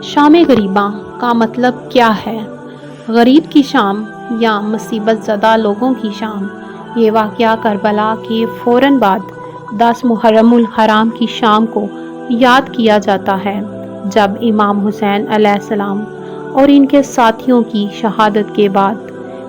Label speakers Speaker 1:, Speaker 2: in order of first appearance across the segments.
Speaker 1: شام غریباں کا مطلب کیا ہے؟ غریب کی شام یا مصیبت زدہ لوگوں کی شام۔ یہ واقعہ کربلا کے فوراً بعد 10 محرم الحرام کی شام کو یاد کیا جاتا ہے، جب امام حسین علیہ السلام اور ان کے ساتھیوں کی شہادت کے بعد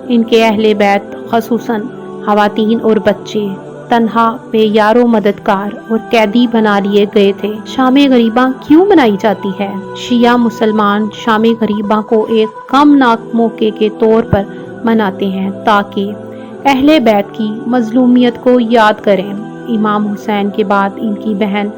Speaker 1: ان کے اہل بیت خصوصاً خواتین اور بچے تنہا بے یار و مددگار اور قیدی بنا لیے گئے تھے۔ شام غریباں کیوں منائی جاتی ہے؟ شیعہ مسلمان شام غریباں کو ایک غمناک موقع کے طور پر مناتے ہیں تاکہ اہل بیت کی مظلومیت کو یاد کریں۔ امام حسین کے بعد ان کی بہن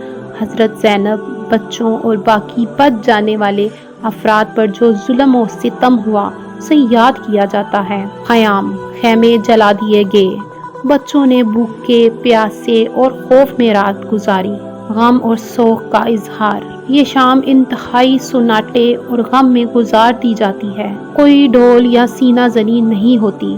Speaker 1: حضرت زینب، بچوں اور باقی بچ جانے والے افراد پر جو ظلم و ستم ہوا اسے یاد کیا جاتا ہے۔ خیام، خیمے جلا دیے گئے، بچوں نے بھوکے پیاسے اور خوف میں رات گزاری، غم اور سوگ کا اظہار۔ یہ شام انتہائی سناٹے اور غم میں گزار دی جاتی ہے۔ کوئی ڈھول یا سینہ زنی نہیں ہوتی،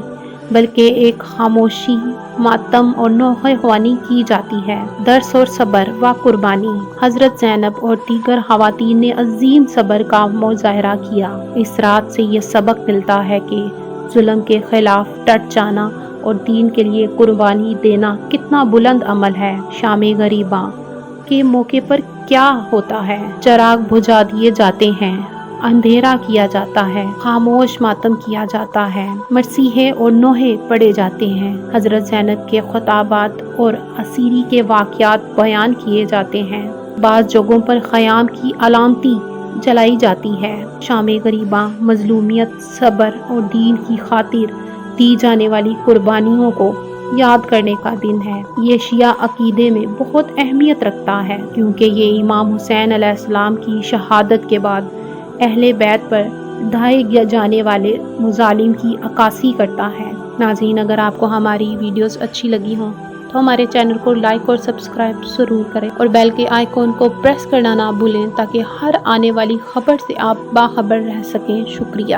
Speaker 1: بلکہ ایک خاموشی، ماتم اور نوحہ خوانی کی جاتی ہے۔ درس اور صبر و قربانی۔ حضرت زینب اور دیگر خواتین نے عظیم صبر کا مظاہرہ کیا۔ اس رات سے یہ سبق ملتا ہے کہ ظلم کے خلاف ڈٹ جانا اور دین کے لیے قربانی دینا کتنا بلند عمل ہے۔ شام غریباں کے موقع پر کیا ہوتا ہے؟ چراغ بجھا دیے جاتے ہیں، اندھیرا کیا جاتا ہے، خاموش ماتم کیا جاتا ہے، مرثیے اور نوحے پڑھے جاتے ہیں، حضرت زینب کے خطابات اور اسیری کے واقعات بیان کیے جاتے ہیں۔ بعض جگہوں پر خیام کی علامتی جلائی جاتی ہے۔ شام غریباں مظلومیت، صبر اور دین کی خاطر دی جانے والی قربانیوں کو یاد کرنے کا دن ہے۔ یہ شیعہ عقیدے میں بہت اہمیت رکھتا ہے کیونکہ یہ امام حسین علیہ السلام کی شہادت کے بعد اہل بیت پر ڈھائے جانے والے مظالم کی عکاسی کرتا ہے۔ ناظرین، اگر آپ کو ہماری ویڈیوز اچھی لگی ہوں تو ہمارے چینل کو لائک اور سبسکرائب ضرور کریں اور بیل کے آئیکن کو پریس کرنا نہ بھولیں تاکہ ہر آنے والی خبر سے آپ باخبر رہ سکیں۔ شکریہ۔